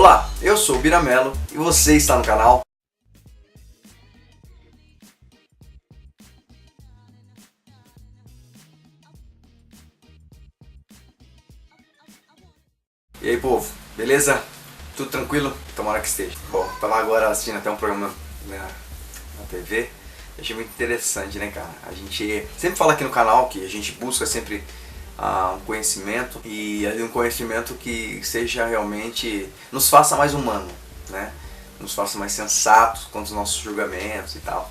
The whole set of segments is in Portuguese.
Olá, eu sou o Biramelo e você está no canal. E aí, povo, beleza? Tudo tranquilo? Tomara que esteja. Bom, tava agora assistindo até um programa na TV. Achei muito interessante, né, cara? A gente sempre fala aqui no canal que a gente busca sempre um conhecimento e um conhecimento que seja realmente, nos faça mais humano, né? Nos faça mais sensatos quanto aos nossos julgamentos e tal.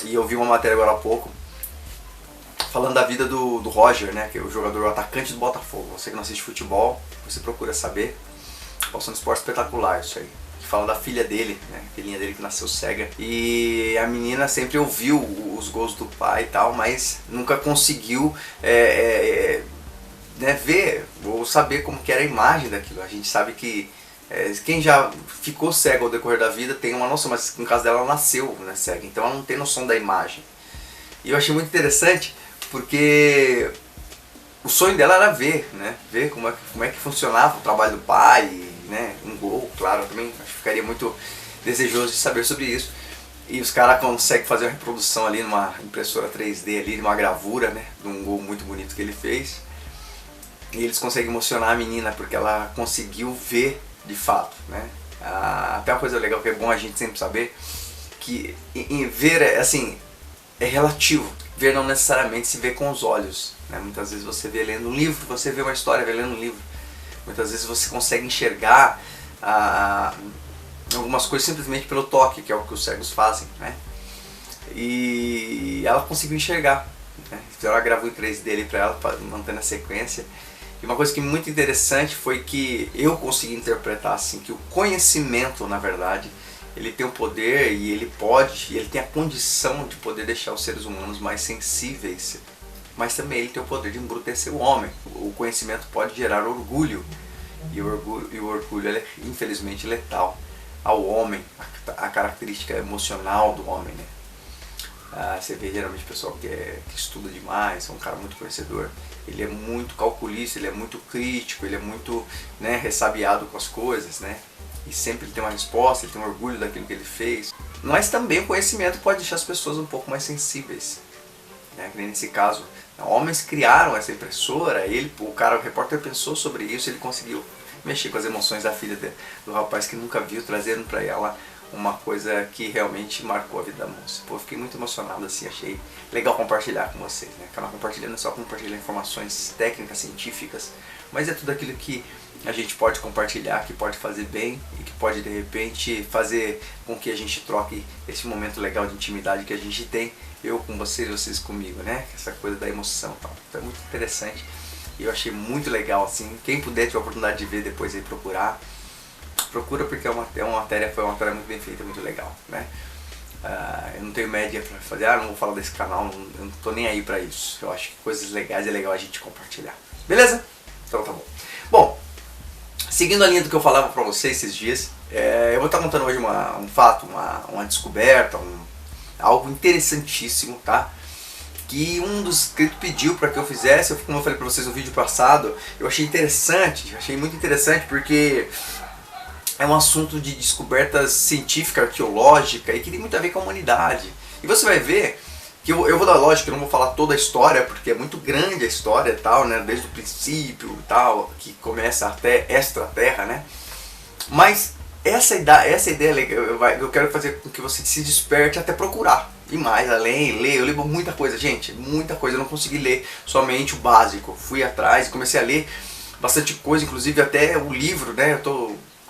E eu vi uma matéria agora há pouco falando da vida do Roger, né? Que é o jogador, o atacante do Botafogo. Você que não assiste futebol, você procura saber. Passando esporte espetacular isso aí. Fala da filha dele, né? A filhinha dele que nasceu cega. E a menina sempre ouviu os gols do pai e tal, mas nunca conseguiu né, ver ou saber como que era a imagem daquilo. A gente sabe que quem já ficou cego ao decorrer da vida tem uma noção, mas no caso dela ela nasceu, né, cega, então ela não tem noção da imagem. E eu achei muito interessante porque o sonho dela era ver, né? Ver como é que funcionava o trabalho do pai, né? Um gol, claro, eu também ficaria muito desejoso de saber sobre isso. E os caras conseguem fazer uma reprodução ali numa impressora 3D ali, numa gravura, né? De um gol muito bonito que ele fez. E eles conseguem emocionar a menina porque ela conseguiu ver de fato, né? Até uma coisa legal que é bom a gente sempre saber, que ver assim, é relativo. Ver não necessariamente se vê com os olhos, né? Muitas vezes você vê lendo um livro, você vê uma história lendo um livro. Muitas vezes você consegue enxergar algumas coisas simplesmente pelo toque, que é o que os cegos fazem, né? E ela conseguiu enxergar, né? Ela gravou em 3D ali pra ela, mantendo a sequência. E uma coisa que muito interessante foi que eu consegui interpretar assim, que o conhecimento, na verdade, ele tem o poder e ele tem a condição de poder deixar os seres humanos mais sensíveis, mas também ele tem o poder de embrutecer o homem. O conhecimento pode gerar orgulho, e o orgulho ele é infelizmente letal ao homem, a característica emocional do homem, né? Você vê geralmente o pessoal que estuda demais, é um cara muito conhecedor, ele é muito calculista, ele é muito crítico, ele é muito, né, ressabiado com as coisas, né? E sempre ele tem uma resposta, ele tem um orgulho daquilo que ele fez. Mas também o conhecimento pode deixar as pessoas um pouco mais sensíveis, né? Que nem nesse caso, homens criaram essa impressora, o repórter pensou sobre isso, ele conseguiu mexer com as emoções da filha do rapaz que nunca viu, trazendo para ela uma coisa que realmente marcou a vida da moça. Pô, eu fiquei muito emocionado assim, achei legal compartilhar com vocês, né? Canal Compartilhando é só compartilhar informações técnicas, científicas, mas é tudo aquilo que a gente pode compartilhar, que pode fazer bem e que pode de repente fazer com que a gente troque esse momento legal de intimidade que a gente tem, eu com vocês, vocês comigo, né? Essa coisa da emoção e tal. Então é muito interessante e eu achei muito legal assim. Quem puder ter a oportunidade de ver depois aí procura porque foi uma matéria muito bem feita, muito legal, né? Eu não tenho média pra fazer, não vou falar desse canal, eu não tô nem aí pra isso. Eu acho que coisas legais é legal a gente compartilhar. Beleza? Então tá bom. Bom, seguindo a linha do que eu falava pra vocês esses dias, eu vou estar contando hoje um fato, uma descoberta, algo interessantíssimo, tá? Que um dos inscritos pediu para que eu fizesse, como eu falei pra vocês no vídeo passado, eu achei interessante, achei muito interessante porque é um assunto de descobertas científica, arqueológica e que tem muito a ver com a humanidade. E você vai ver que eu vou dar lógica, eu não vou falar toda a história, porque é muito grande a história e tal, né? Desde o princípio e tal, que começa até extraterra, né? Mas essa ideia eu quero fazer com que você se desperte até procurar. E mais, além, ler, eu li muita coisa, gente, muita coisa, eu não consegui ler somente o básico. Fui atrás e comecei a ler bastante coisa, inclusive até o livro, né?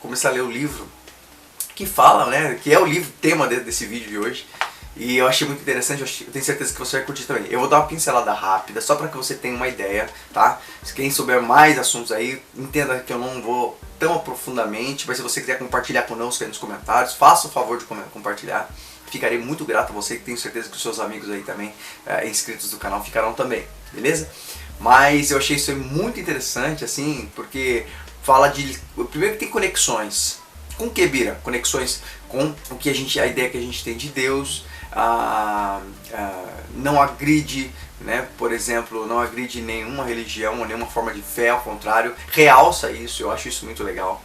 Comecei a ler o livro que fala, né? Que é o livro tema desse vídeo de hoje. E eu achei muito interessante, eu tenho certeza que você vai curtir também. Eu vou dar uma pincelada rápida, só para que você tenha uma ideia, tá? Quem souber mais assuntos aí, entenda que eu não vou tão aprofundamente, mas se você quiser compartilhar conosco aí nos comentários, faça o favor de compartilhar. Ficarei muito grato a você, que tenho certeza que os seus amigos aí também, inscritos do canal, ficarão também, beleza? Mas eu achei isso aí muito interessante, assim, porque fala de... Primeiro que tem conexões. Com o que, Bira? Conexões com a ideia que a gente tem de Deus, não agride, né? Por exemplo, não agride nenhuma religião ou nenhuma forma de fé, ao contrário, realça isso, eu acho isso muito legal.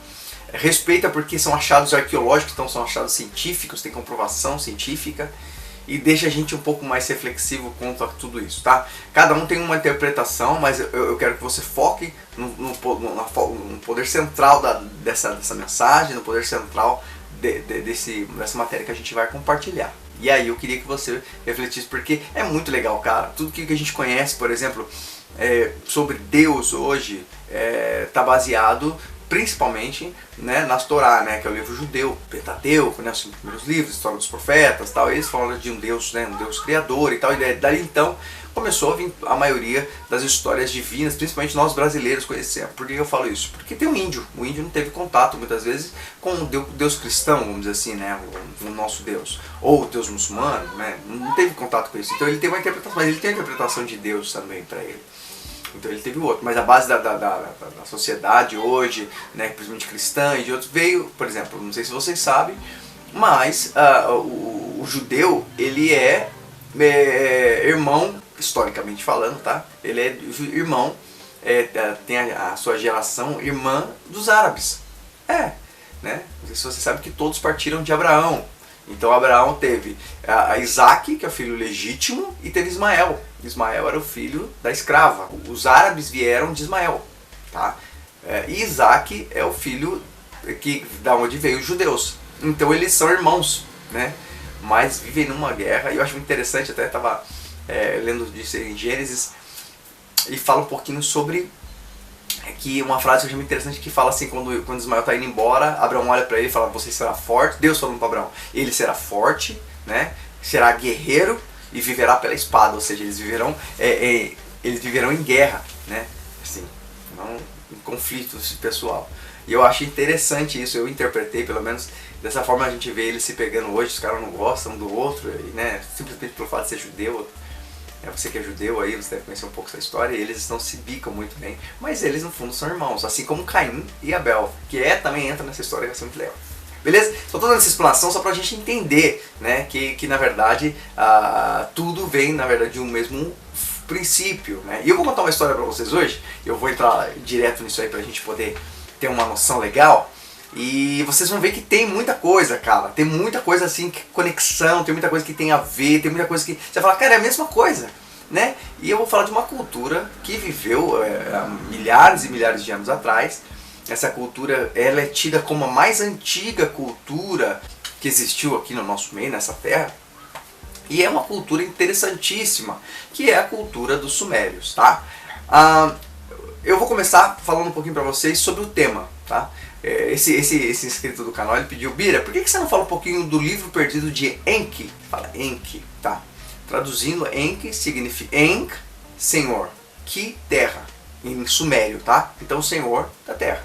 respeita porque são achados arqueológicos, então são achados científicos, tem comprovação científica, e deixa a gente um pouco mais reflexivo quanto a tudo isso, tá? Cada um tem uma interpretação, mas eu quero que você foque no poder central dessa mensagem, no poder central dessa matéria que a gente vai compartilhar. E aí eu queria que você refletisse, porque é muito legal, cara. Tudo que a gente conhece, por exemplo, sobre Deus hoje, está baseado principalmente, né, nas Torá, né, que é o livro judeu, Pentateuco, né, os 5 primeiros livros, História dos Profetas, tal. Eles falam de um Deus, né, um Deus criador e tal. E daí então começou a vir a maioria das histórias divinas, principalmente nós brasileiros conhecemos. Por que eu falo isso? Porque tem o índio não teve contato muitas vezes com o Deus cristão, vamos dizer assim, né, o nosso Deus, ou o Deus muçulmano, né, não teve contato com isso. Então ele tem uma interpretação, mas ele tem a interpretação de Deus também para ele. Então ele teve o outro, mas a base da sociedade hoje, né, principalmente cristã e de outros, veio, por exemplo, não sei se vocês sabem, mas o judeu, ele é irmão, historicamente falando, tá? Ele é irmão, tem a sua geração irmã dos árabes. Né? Não sei se você sabe que todos partiram de Abraão. Então Abraão teve a Isaac, que é o filho legítimo, e teve Ismael. Ismael era o filho da escrava. Os árabes vieram de Ismael, tá? E Isaac é o filho da onde veio os judeus. Então eles são irmãos, né? Mas vivem numa guerra. E eu acho muito interessante, até estava lendo disso em Gênesis, e fala um pouquinho sobre que uma frase que eu achei muito interessante, que fala assim, quando Ismael está indo embora, Abraão olha para ele e fala: você será forte. Deus falando para Abraão: ele será forte, né? Será guerreiro e viverá pela espada. Ou seja, eles viverão em guerra, né? Assim, não em conflito pessoal. E eu achei interessante isso, eu interpretei, pelo menos dessa forma a gente vê eles se pegando hoje. Os caras não gostam um do outro, né? Simplesmente pelo fato de ser judeu. Você que é judeu aí, você deve conhecer um pouco essa história, e eles não se bicam muito bem, mas eles no fundo são irmãos, assim como Caim e Abel, que também entra nessa história, que vai ser muito legal. Beleza? Só estou dando essa explanação só pra gente entender, né, que na verdade tudo vem na verdade de um mesmo princípio, né? E eu vou contar uma história pra vocês hoje, eu vou entrar direto nisso aí pra gente poder ter uma noção legal. E vocês vão ver que tem muita coisa, cara. Tem muita coisa assim, conexão, tem muita coisa que tem a ver, tem muita coisa que você fala, cara, é a mesma coisa, né? E eu vou falar de uma cultura que viveu há milhares e milhares de anos atrás. Essa cultura, ela é tida como a mais antiga cultura que existiu aqui no nosso meio, nessa terra. E é uma cultura interessantíssima, que é a cultura dos sumérios, tá? Eu vou começar falando um pouquinho pra vocês sobre o tema, tá? Esse inscrito do canal, ele pediu: Bira, por que você não fala um pouquinho do livro perdido de Enki? Fala Enki, tá? Traduzindo, Enki significa Enk, Senhor, Ki, terra, em sumério, tá? Então, Senhor da terra.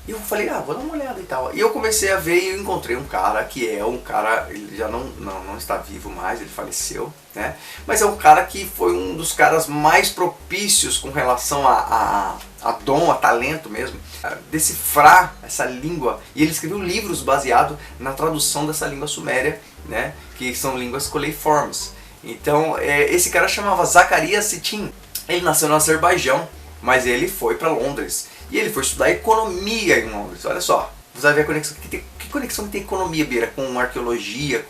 E eu falei, vou dar uma olhada e tal. E eu comecei a ver e eu encontrei um cara que ele já não está vivo mais, ele faleceu, né? Mas é um cara que foi um dos caras mais propícios com relação a dom, a talento mesmo, a decifrar essa língua. E ele escreveu livros baseados na tradução dessa língua suméria, né? Que são línguas coleiformes. Então, esse cara chamava Zacarias Sitchin. Ele nasceu no Azerbaijão, mas ele foi para Londres. E ele foi estudar economia em Londres. Olha só, você vai ver a conexão. Que conexão que tem economia, Bira, com arqueologia,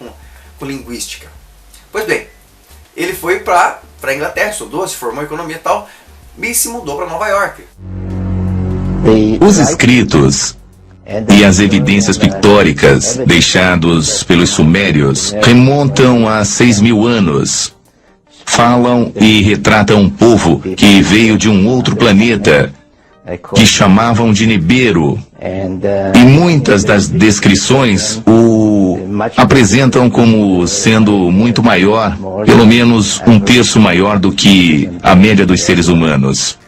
com linguística? Pois bem, ele foi para a Inglaterra, estudou, se formou em economia e tal, e se mudou para Nova York. Os escritos e as evidências pictóricas deixados pelos sumérios remontam a 6.000 anos. Falam e retratam um povo que veio de um outro planeta, que chamavam de Nibiru, e muitas das descrições o apresentam como sendo muito maior, pelo menos 1/3 maior do que a média dos seres humanos.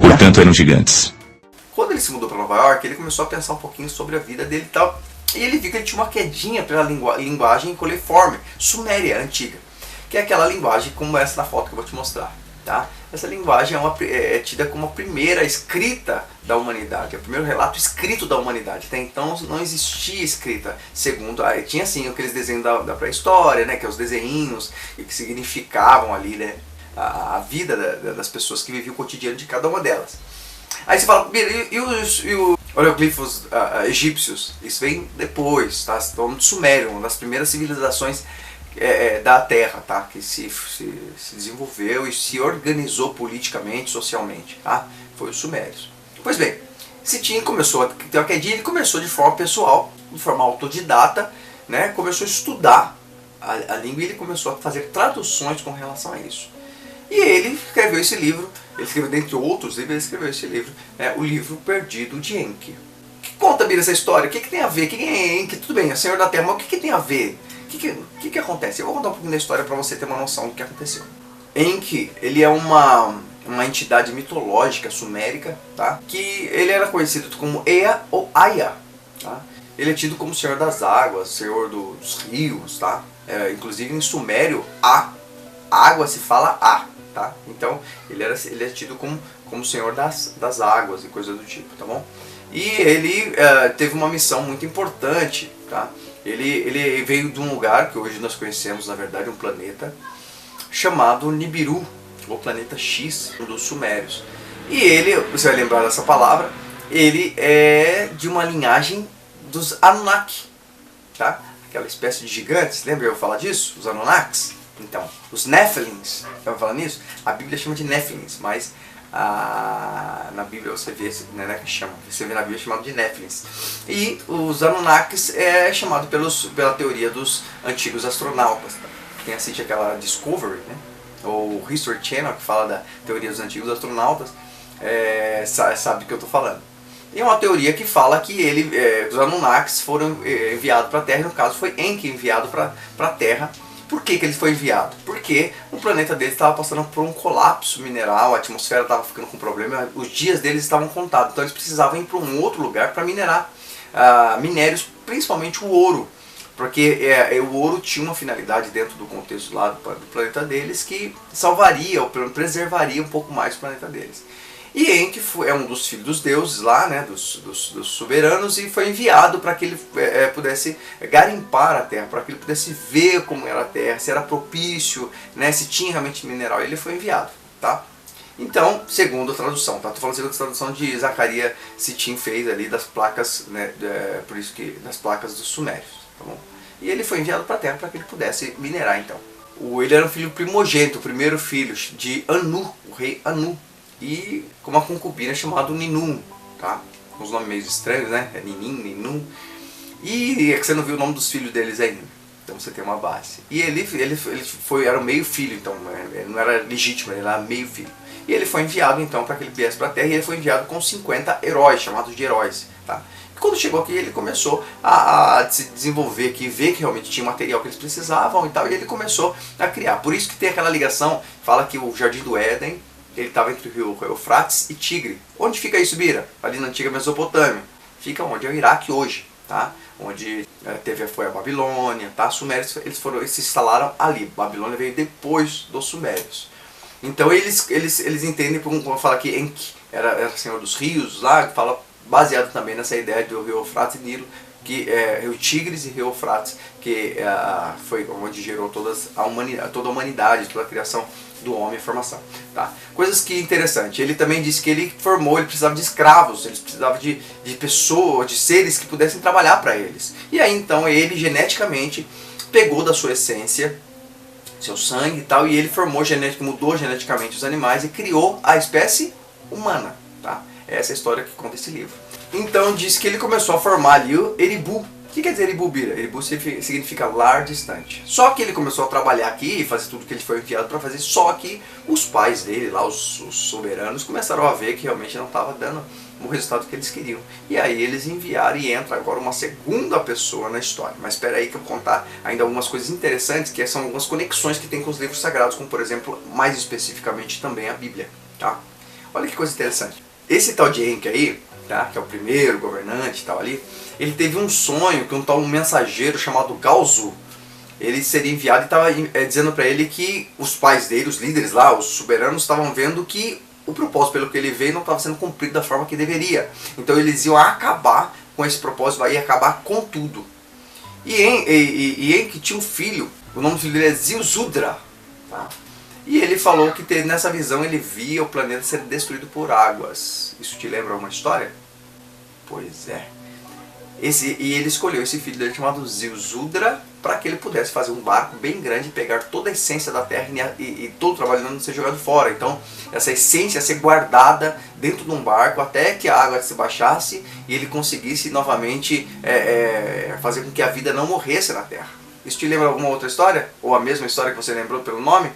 Portanto, eram gigantes. Quando ele se mudou para Nova York, ele começou a pensar um pouquinho sobre a vida dele e tal, e ele viu que ele tinha uma quedinha pela linguagem coleiforme, suméria, antiga, que é aquela linguagem como essa na foto que eu vou te mostrar. Tá? Essa linguagem é tida como a primeira escrita da humanidade, é o primeiro relato escrito da humanidade. Até então não existia escrita, segundo, tinha sim aqueles desenhos da pré-história, né, que é os desenhinhos que significavam ali, né, a vida das pessoas que viviam o cotidiano de cada uma delas. Aí você fala, hieroglifos egípcios, isso vem depois, tá? Estamos no Sumério, uma das primeiras civilizações da Terra, tá? Que se desenvolveu e se organizou politicamente, socialmente, tá? Foi os Sumérios. Pois bem, Sitchin começou a ter uma quedinha, ele começou de forma pessoal, de forma autodidata, né? Começou a estudar a língua e ele começou a fazer traduções com relação a isso. E ele escreveu esse livro, ele escreveu, dentre outros livros, ele escreveu esse livro, né, o livro Perdido de Enki. Que conta, Bira, essa história? O que tem a ver? Quem é Enki? Tudo bem, é Senhor da Terra, mas o que tem a ver? O que acontece? Eu vou contar um pouquinho da história para você ter uma noção do que aconteceu. Enki, ele é uma entidade mitológica sumérica, tá? Que ele era conhecido como Ea ou Aya, tá? Ele é tido como Senhor das Águas, Senhor dos Rios, tá? Inclusive em sumério, a água se fala a, tá? Então ele é tido como Senhor das Águas e coisa do tipo, tá bom? E ele teve uma missão muito importante, tá? Ele veio de um lugar que hoje nós conhecemos, na verdade, um planeta chamado Nibiru, ou planeta X, um dos sumérios. E ele, você vai lembrar dessa palavra, ele é de uma linhagem dos Anunnaki, tá? Aquela espécie de gigantes, lembra eu falar disso? Os Anunnakis? Então, os Nephilims, já vai falar nisso? A Bíblia chama de Nephilims, mas na Bíblia você vê, né, que chama, você vê na Bíblia chamado de Nephilims. E os Anunnakis é chamado pela teoria dos antigos astronautas. Tá? Quem assiste aquela Discovery, né? Ou History Channel, que fala da teoria dos antigos astronautas, sabe do que eu estou falando. E é uma teoria que fala que os Anunnakis foram enviados para a Terra, no caso foi Enki enviado para a Terra. Por que ele foi enviado? Porque o planeta deles estava passando por um colapso mineral, a atmosfera estava ficando com problema, os dias deles estavam contados, então eles precisavam ir para um outro lugar para minerar minérios, principalmente o ouro. Porque o ouro tinha uma finalidade dentro do contexto lá do planeta deles que salvaria, ou preservaria um pouco mais o planeta deles. E Enki é um dos filhos dos deuses lá, né, dos soberanos, e foi enviado para que ele pudesse garimpar a terra, para que ele pudesse ver como era a terra, se era propício, né, se tinha realmente mineral. Ele foi enviado, tá? Então, segundo a tradução, tá? Tô falando segundo a tradução de Zacarias Sitchin fez ali das placas, né, por isso que das placas dos sumérios, tá bom? E ele foi enviado para a terra para que ele pudesse minerar, então. Ele era um filho primogênito, o primeiro filho de Anu, o rei Anu. E com uma concubina chamada Ninum, tá? Com os nomes meio estranhos, né? Ninim, Ninum. E é que você não viu o nome dos filhos deles ainda. Então você tem uma base. E ele era o meio filho, então ele não era legítimo, ele era meio filho. E ele foi enviado então para que ele viesse para a Terra, e ele foi enviado com 50 heróis, chamados de heróis, tá? E quando chegou aqui, ele começou a se desenvolver aqui, ver que realmente tinha material que eles precisavam e tal, e ele começou a criar. Por isso que tem aquela ligação, fala que o Jardim do Éden, ele estava entre o rio Eufrates e Tigre. Onde fica isso, Bira? Ali na antiga Mesopotâmia. Fica onde é o Iraque hoje, tá? Onde foi a Babilônia, tá? Os Sumérios eles se instalaram ali. Babilônia veio depois dos Sumérios. Então eles entendem, como fala que Enki era senhor dos rios lá, fala baseado também nessa ideia do rio Eufrates e Nilo, que rio Tigres e rio Eufrates, que foi onde gerou toda a humanidade, toda a criação do homem e a formação, tá? Coisas que interessante. Ele também disse que ele precisava de escravos, ele precisava de pessoas, de seres que pudessem trabalhar para eles. E aí então ele geneticamente pegou da sua essência, seu sangue e tal, e ele mudou geneticamente os animais e criou a espécie humana, tá? Essa é a história que conta esse livro. Então diz que ele começou a formar ali o Eribu. O que quer dizer Eribu, Bira? Eribu significa lar distante. Só que ele começou a trabalhar aqui e fazer tudo que ele foi enviado para fazer, só que os pais dele, lá os soberanos, começaram a ver que realmente não estava dando o resultado que eles queriam. E aí eles enviaram e entra agora uma segunda pessoa na história. Mas espera aí que eu vou contar ainda algumas coisas interessantes, que são algumas conexões que tem com os livros sagrados, como por exemplo, mais especificamente também a Bíblia, tá? Olha que coisa interessante. Esse tal de Enki aí, tá? Que é o primeiro governante e tal ali, ele teve um sonho que um mensageiro chamado Galzu, ele seria enviado e estava dizendo para ele que os pais dele, os líderes lá, os soberanos, estavam vendo que o propósito pelo que ele veio não estava sendo cumprido da forma que deveria. Então eles iam acabar com esse propósito, ia acabar com tudo. E Enki tinha um filho, o nome do filho dele é Ziusudra, tá? E ele falou que nessa visão ele via o planeta ser destruído por águas. Isso te lembra uma história? Pois é. E ele escolheu esse filho dele chamado Zildra para que ele pudesse fazer um barco bem grande, pegar toda a essência da terra e todo o trabalho não ser jogado fora. Então essa essência ser guardada dentro de um barco até que a água se baixasse e ele conseguisse novamente fazer com que a vida não morresse na terra. Isso te lembra alguma outra história? Ou a mesma história que você lembrou pelo nome?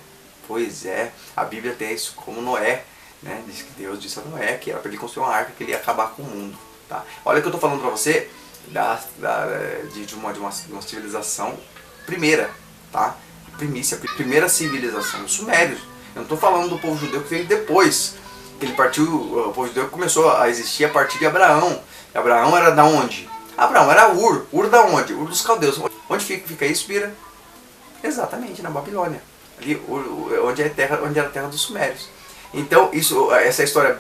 Pois é, a Bíblia tem isso como Noé, né? Diz que Deus disse a Noé que era para ele construir uma arca que ele ia acabar com o mundo. Tá? Olha o que eu estou falando para você de uma civilização primeira, tá? Primícia, primeira civilização, os sumérios. Eu não estou falando do povo judeu que veio depois. Ele partiu, o povo judeu começou a existir a partir de Abraão. Abraão era da onde? Abraão era Ur. Ur da onde? Ur dos caldeus. Onde fica isso, Bira? Exatamente, na Babilônia. Ali, onde era a terra dos sumérios. Então, essa história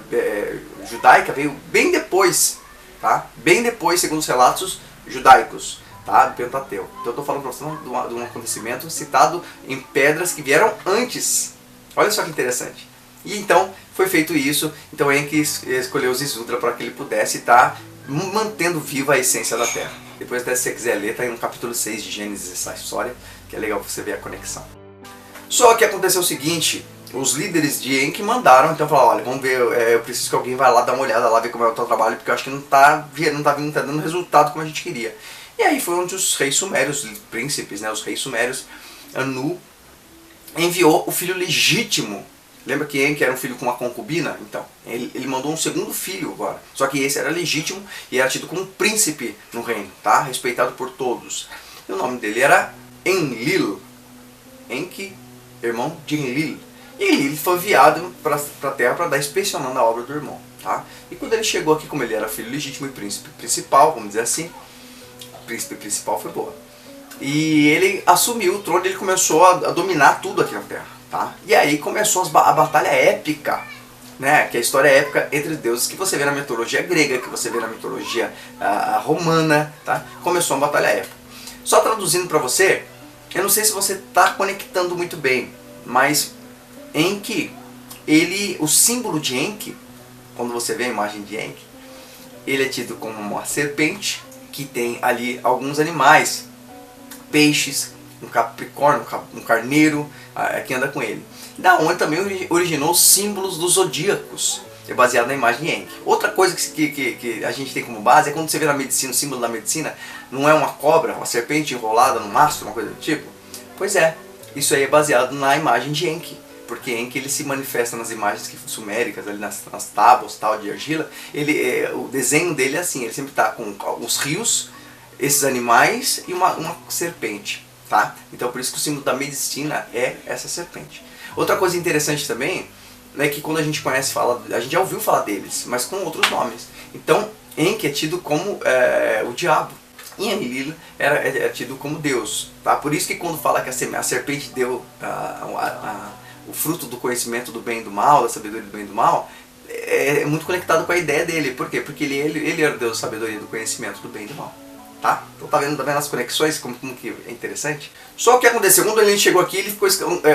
judaica veio bem depois. Tá? Bem depois, segundo os relatos judaicos, tá? Do Pentateuco. Então eu estou falando para você de um acontecimento citado em pedras que vieram antes. Olha só que interessante. E então foi feito isso. Então Enki escolheu Zildra para que ele pudesse estar mantendo viva a essência da terra. Depois, até se você quiser ler, está aí no capítulo 6 de Gênesis essa história, que é legal você ver a conexão. Só que aconteceu o seguinte. Os líderes de Enki mandaram, então falaram, olha, vamos ver, eu preciso que alguém vá lá dar uma olhada lá, ver como é o teu trabalho, porque eu acho que não tá dando resultado como a gente queria. E aí foi onde os reis sumérios, os príncipes, né, os reis sumérios, Anu, enviou o filho legítimo. Lembra que Enki era um filho com uma concubina? Então, ele mandou um segundo filho agora. Só que esse era legítimo e era tido como um príncipe no reino, tá? Respeitado por todos. E o nome dele era Enlil. Enki, irmão de Enlil. E ele foi enviado para a terra para dar inspecionando a obra do irmão. Tá? E quando ele chegou aqui, como ele era filho legítimo e príncipe principal, vamos dizer assim, príncipe principal foi boa. E ele assumiu o trono e ele começou a dominar tudo aqui na terra. Tá? E aí começou a batalha épica, né? Que é a história épica entre os deuses que você vê na mitologia grega, que você vê na mitologia romana. Tá? Começou uma batalha épica. Só traduzindo para você, eu não sei se você está conectando muito bem, mas Enki, o símbolo de Enki, quando você vê a imagem de Enki, ele é tido como uma serpente que tem ali alguns animais, peixes, um capricórnio, um carneiro que anda com ele. Da onde também originou os símbolos dos zodíacos, é baseado na imagem de Enki. Outra coisa que a gente tem como base é quando você vê na medicina, o símbolo da medicina não é uma cobra, uma serpente enrolada num mastro, uma coisa do tipo. Pois é, isso aí é baseado na imagem de Enki. Porque Enki ele se manifesta nas imagens suméricas, ali nas tábuas tal, de argila. O desenho dele é assim, ele sempre está com os rios, esses animais e uma serpente. Tá? Então por isso que o símbolo da medicina é essa serpente. Outra coisa interessante também é que quando a gente a gente já ouviu falar deles, mas com outros nomes. Então Enki é tido como o diabo. E Enlil era tido como Deus. Tá? Por isso que quando fala que a serpente deu o fruto do conhecimento do bem e do mal, da sabedoria do bem e do mal, é muito conectado com a ideia dele. Por quê? Porque ele era o Deus da sabedoria do conhecimento do bem e do mal. Tá? Então tá vendo as conexões, como que é interessante? Só o que aconteceu, quando ele chegou aqui, ele ficou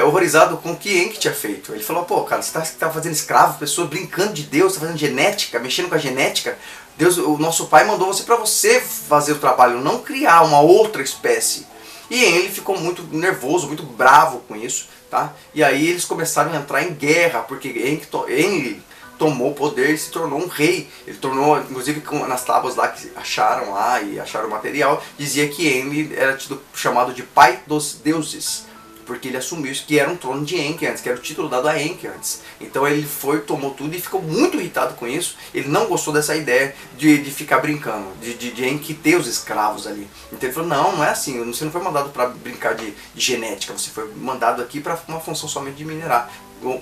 horrorizado com o que Enki tinha feito. Ele falou, pô, cara, você tá fazendo escravo, pessoa brincando de Deus, tá fazendo genética, mexendo com a genética. Deus, o nosso pai mandou você para você fazer o trabalho, não criar uma outra espécie. E ele ficou muito nervoso, muito bravo com isso. Tá? E aí eles começaram a entrar em guerra, porque Enlil tomou o poder e se tornou um rei. Ele tornou, inclusive nas tábuas lá que acharam lá e acharam o material, dizia que Enlil era chamado de pai dos deuses, porque ele assumiu isso, que era um trono de Enki antes, que era o título dado a Enki antes. Então ele tomou tudo e ficou muito irritado com isso. Ele não gostou dessa ideia de ficar brincando, de Enki ter os escravos ali. Então ele falou, não é assim, você não foi mandado para brincar de genética, você foi mandado aqui para uma função somente de minerar.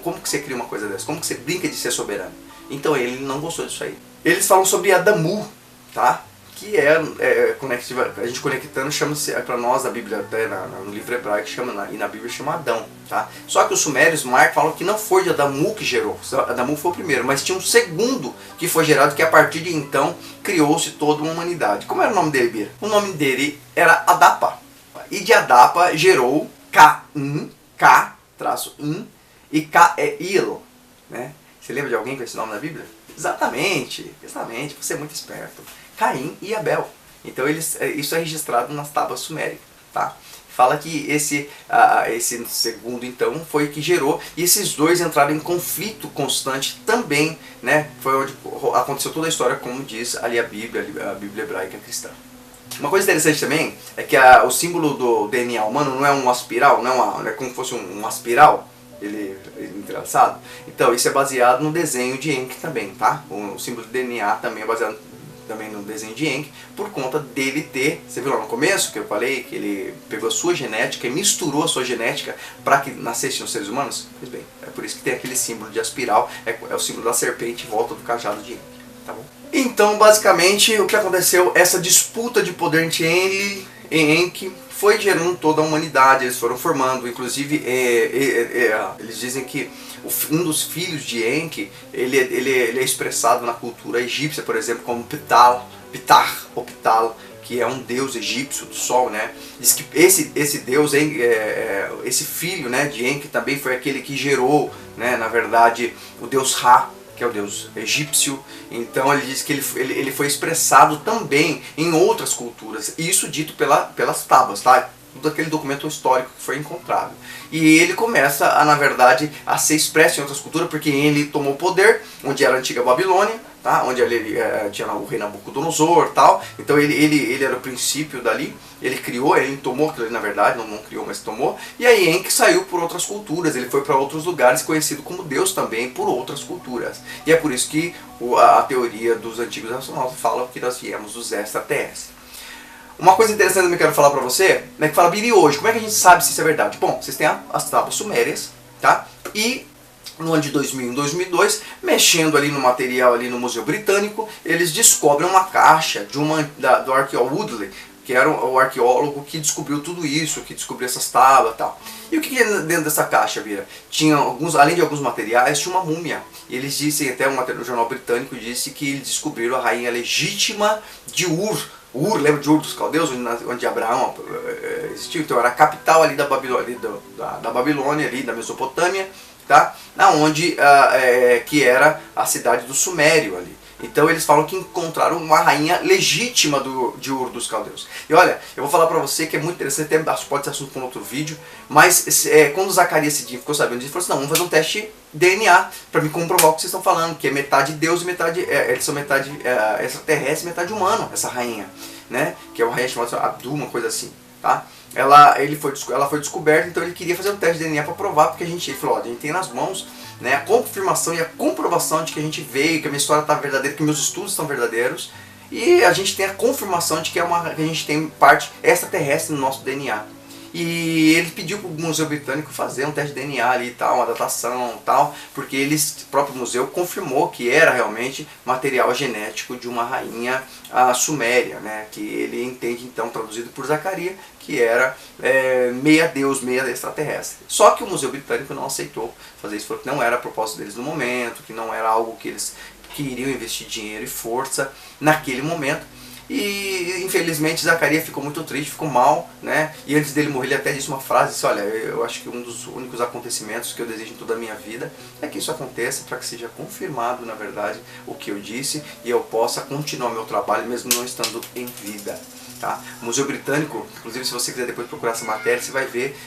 Como que você cria uma coisa dessa? Como que você brinca de ser soberano? Então ele não gostou disso aí. Eles falam sobre Adamu, tá? Que a gente conectando, chama-se, para nós na Bíblia, até no livro hebraico, e na Bíblia chama Adão. Tá? Só que os sumérios, falam que não foi de Adamu que gerou, Adamu foi o primeiro, mas tinha um segundo que foi gerado, que a partir de então criou-se toda uma humanidade. Como era o nome dele, Bira? O nome dele era Adapa, e de Adapa gerou Caim, K-In, e Cael, né? Você lembra de alguém com esse nome na Bíblia? Exatamente, você é muito esperto. Caim e Abel. Então isso é registrado nas tábuas suméricas, tá? Fala que esse segundo então foi que gerou, e esses dois entraram em conflito constante também, né? Foi onde aconteceu toda a história, como diz ali a Bíblia hebraica cristã. Uma coisa interessante também é que o símbolo do DNA humano não é uma espiral, não é como se fosse uma espiral, ele entrelaçado. Então isso é baseado no desenho de Enki também, tá? O símbolo do DNA também é baseado também no desenho de Enki, por conta dele ter, você viu lá no começo que eu falei, que ele pegou a sua genética e misturou a sua genética para que nascessem os seres humanos? Pois bem, é por isso que tem aquele símbolo de espiral, é o símbolo da serpente em volta do cajado de Enki, tá bom? Então, basicamente, o que aconteceu, essa disputa de poder entre Enlil e Enki foi gerando toda a humanidade, eles foram formando, inclusive eles dizem que um dos filhos de Enki, ele é expressado na cultura egípcia, por exemplo, como Ptah, que é um deus egípcio do sol, né? Diz que esse deus, esse filho, né, de Enki também foi aquele que gerou, né, na verdade, o deus Ra, que é o deus egípcio. Então ele diz que ele foi expressado também em outras culturas, isso dito pelas tábuas, tá? Tudo aquele documento histórico que foi encontrado. E ele começa, na verdade, a ser expresso em outras culturas, porque ele tomou o poder, onde era a antiga Babilônia, tá? Onde ele tinha o rei Nabucodonosor, tal. Então ele era o princípio dali, ele criou, ele tomou aquilo ali, na verdade, não criou, mas tomou. E aí Enki saiu por outras culturas, ele foi para outros lugares, conhecido como Deus também por outras culturas. E é por isso que a teoria dos antigos astronautas fala que nós viemos dos extraterrestres. Uma coisa interessante que eu quero falar pra você, né, que fala, Billy, hoje, como é que a gente sabe se isso é verdade? Bom, vocês têm as tábuas sumérias, tá? E no ano de 2001 e 2002, mexendo ali no material ali no Museu Britânico, eles descobrem uma caixa do arqueólogo Woodley, que era o arqueólogo que descobriu tudo isso, que descobriu essas tábuas e tal. E o que tinha dentro dessa caixa, Bira? Tinha além de alguns materiais, tinha uma múmia. E eles dizem, até o jornal britânico disse que eles descobriram a rainha legítima de Ur, lembra de Ur dos Caldeus, onde Abraão existiu? Então era a capital ali da Babilônia, da Babilônia ali, da Mesopotâmia, tá? Onde que era a cidade do Sumério ali. Então eles falam que encontraram uma rainha legítima de Ur dos Caldeus. E olha, eu vou falar pra você que é muito interessante, até pode ser assunto para um outro vídeo, mas quando Zacarias esse dia ficou sabendo disso, ele falou assim, não, vamos fazer um teste DNA para me comprovar o que vocês estão falando, que é metade Deus e metade, eles são metade extraterrestre e metade humano, essa rainha, né? Que é uma rainha chamada Abdu, uma coisa assim, tá? Ela foi descoberta, então ele queria fazer um teste de DNA para provar, porque ele falou, ó, a gente tem nas mãos, né, a confirmação e a comprovação de que a gente veio, que a minha história está verdadeira, que meus estudos estão verdadeiros, e a gente tem a confirmação de que a gente tem parte extraterrestre no nosso DNA. E ele pediu para o Museu Britânico fazer um teste de DNA ali e tal, uma datação e tal, porque o próprio museu confirmou que era realmente material genético de uma rainha suméria, né, que ele entende então, traduzido por Zacarias, que era meia deus, meia extraterrestre. Só que o Museu Britânico não aceitou fazer isso, falou que não era a propósito deles no momento, que não era algo que eles queriam investir dinheiro e força naquele momento. E infelizmente Zacarias ficou muito triste, ficou mal, né? E antes dele morrer ele até disse uma frase, disse, olha, eu acho que um dos únicos acontecimentos que eu desejo em toda a minha vida é que isso aconteça, para que seja confirmado, na verdade, o que eu disse, e eu possa continuar meu trabalho mesmo não estando em vida. Tá? O Museu Britânico, inclusive se você quiser depois procurar essa matéria, você vai ver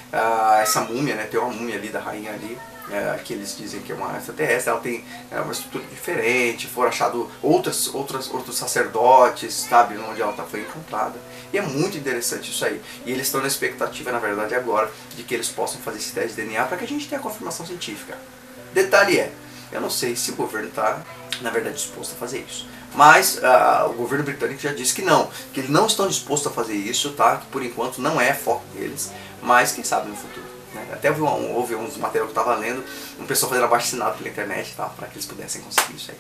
essa múmia, né? Tem uma múmia ali da rainha ali, que eles dizem que é uma extraterrestre, ela tem uma estrutura diferente, foram achados outros sacerdotes, sabe, onde ela foi encontrada. E é muito interessante isso aí. E eles estão na expectativa, na verdade, agora, de que eles possam fazer esse teste de DNA para que a gente tenha a confirmação científica. Detalhe eu não sei se o governo está, na verdade, disposto a fazer isso. Mas o governo britânico já disse que não, que eles não estão dispostos a fazer isso, tá? Que por enquanto não é foco deles, mas quem sabe no futuro. Né? Até houve uns materiais que eu estava lendo, um pessoal fazendo abaixo-assinado pela internet, tá? Para que eles pudessem conseguir isso aí.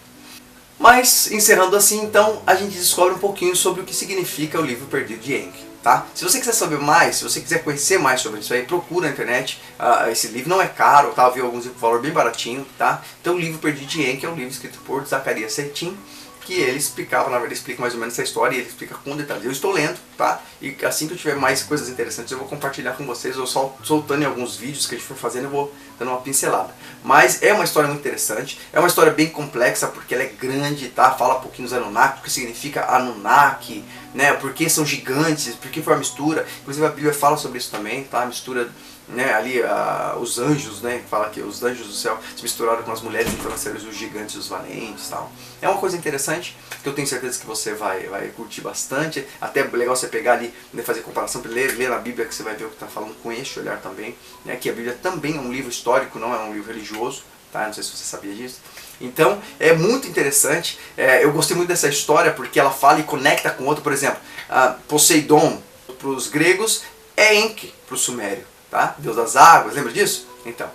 Mas, encerrando assim, então, a gente descobre um pouquinho sobre o que significa o livro perdido de Enki. Tá? Se você quiser saber mais, se você quiser conhecer mais sobre isso aí, procura na internet. Esse livro não é caro, tá? Eu vi alguns com valor bem baratinho, tá? Então o livro Perdido de Enki é um livro escrito por Zacarias Sitchin, que ele explicava, na verdade, explica mais ou menos essa história e ele explica com detalhes. Eu estou lendo, tá? E assim que eu tiver mais coisas interessantes eu vou compartilhar com vocês, eu só soltando em alguns vídeos que a gente for fazendo, eu vou dando uma pincelada. Mas é uma história muito interessante, é uma história bem complexa porque ela é grande, tá? Fala um pouquinho dos Anunnaki, o que significa Anunnaki, né? Por que são gigantes, por que foi a mistura, inclusive a Bíblia fala sobre isso também, tá? A mistura, né, ali os anjos, né, fala que os anjos do céu se misturaram com as mulheres, então nasceram os gigantes, os valentes, tal. É uma coisa interessante que eu tenho certeza que você vai curtir bastante. Até é legal você pegar ali, né, fazer comparação, ler na Bíblia, que você vai ver o que está falando com este olhar também, né, que a Bíblia também é um livro histórico, não é um livro religioso, tá? Não sei se você sabia disso. Então é muito interessante. Eu gostei muito dessa história porque ela fala e conecta com outro. Por exemplo, Poseidon para os gregos é Enki para o sumério. Tá? Deus das águas, lembra disso? Então,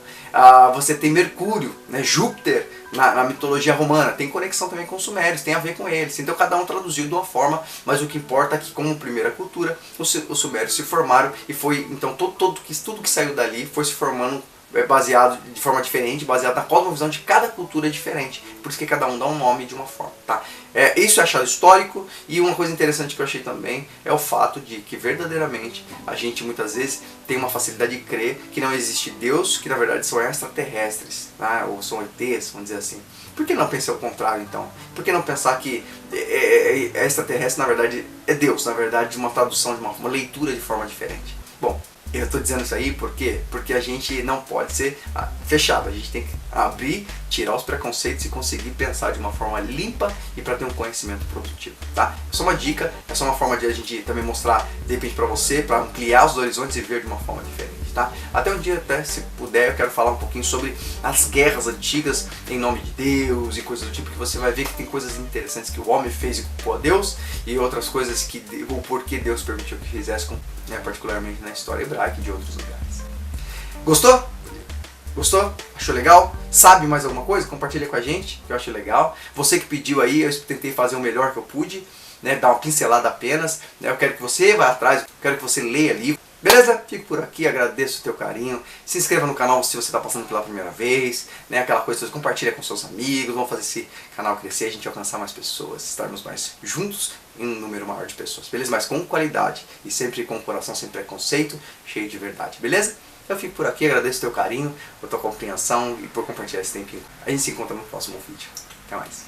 você tem Mercúrio, né? Júpiter na mitologia romana, tem conexão também com os sumérios, tem a ver com eles. Então cada um traduziu de uma forma, mas o que importa é que como primeira cultura, os sumérios se formaram e foi, então tudo que saiu dali foi se formando baseado de forma diferente, baseado na cosmovisão de cada cultura diferente. Por isso que cada um dá um nome de uma forma, tá? Isso é achado histórico, e uma coisa interessante que eu achei também é o fato de que verdadeiramente a gente muitas vezes tem uma facilidade de crer que não existe Deus, que na verdade são extraterrestres, tá? Ou são ETs, vamos dizer assim. Por que não pensar o contrário então? Por que não pensar que extraterrestre na verdade é Deus, na verdade de uma tradução, de uma leitura de forma diferente? Bom, eu estou dizendo isso aí porque a gente não pode ser fechado, a gente tem que abrir, tirar os preconceitos e conseguir pensar de uma forma limpa e para ter um conhecimento produtivo, tá? É só uma dica, é só uma forma de a gente também mostrar, de repente para você, para ampliar os horizontes e ver de uma forma diferente, tá? Até um dia, até se puder, eu quero falar um pouquinho sobre as guerras antigas em nome de Deus e coisas do tipo, que você vai ver que tem coisas interessantes que o homem fez e culpou a Deus, e outras coisas que o porquê Deus permitiu que fizesse, particularmente na história hebraica e de outros lugares. Gostou? Gostou? Achou legal? Sabe mais alguma coisa? Compartilha com a gente, que eu acho legal. Você que pediu aí, eu tentei fazer o melhor que eu pude, né, dar uma pincelada apenas. Eu quero que você vá atrás, quero que você leia livro. Beleza? Fico por aqui, agradeço o teu carinho. Se inscreva no canal se você está passando pela primeira vez, né? Aquela coisa, compartilha com seus amigos, vamos fazer esse canal crescer, a gente alcançar mais pessoas, estarmos mais juntos em um número maior de pessoas, beleza? Mas com qualidade e sempre com o coração sem preconceito, cheio de verdade, beleza? Eu fico por aqui, agradeço o teu carinho, a tua compreensão e por compartilhar esse tempinho. A gente se encontra no próximo vídeo. Até mais.